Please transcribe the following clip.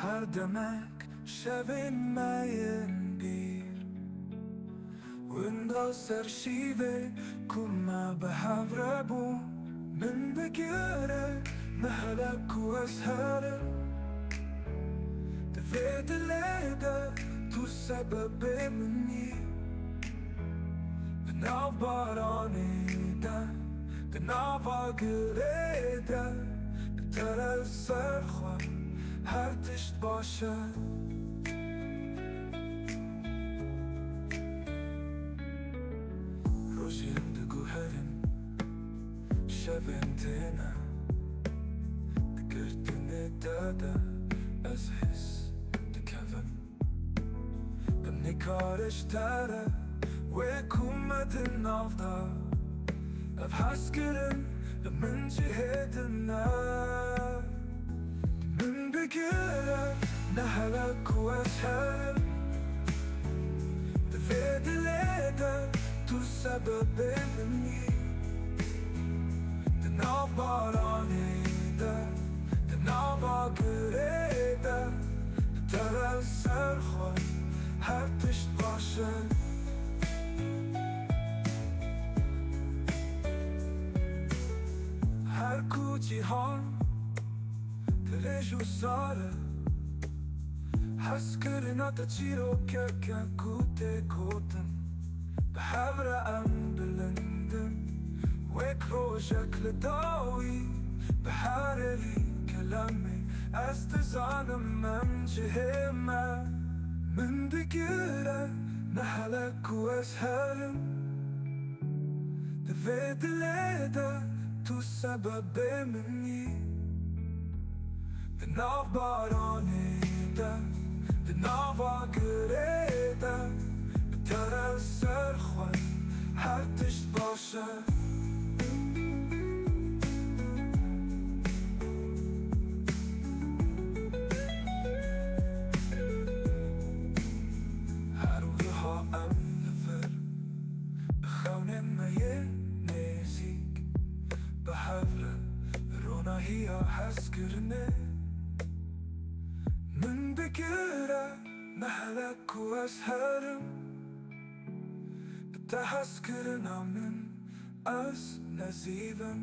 Her demek şevinmeyin bir Winda ser şive kuma behevre bu Min digere nehelek u esherim Divê dilê de tu sebebe minî Di nav baranê de Di nava girê de Bi tere ser xwe her tişt başe Rojên diguherin şevên têne Digirtinê te de ez his dikevim Bi nîkarîş te re wê ku me di nav da Ev heskirin li min cihê dine Min bigire nehelek u esherim Divê dilê de tu sebebe minî Di nav baranê de Di nava girê de Bi tere ser xwe her tişt başe Her ku cîhan Tiiroj û sare Heskirina te çîrokeke ku tê gotin Bi hev re em bilindin Wek rojek li dawî Bi herî kelemê Ez dizanim em cihê me Min digire nehelek û esherim Divê dilê de tu sebebe minî Di nav baranê de Di nava girê de Bi tere ser xwe her tişt başe Her wiha em li vir Bi xewnên me yê nêzik Bi hev re rûmetîya hezkirinê Min digire nehelek û esherim Bi te hezkirina min ez nezîvim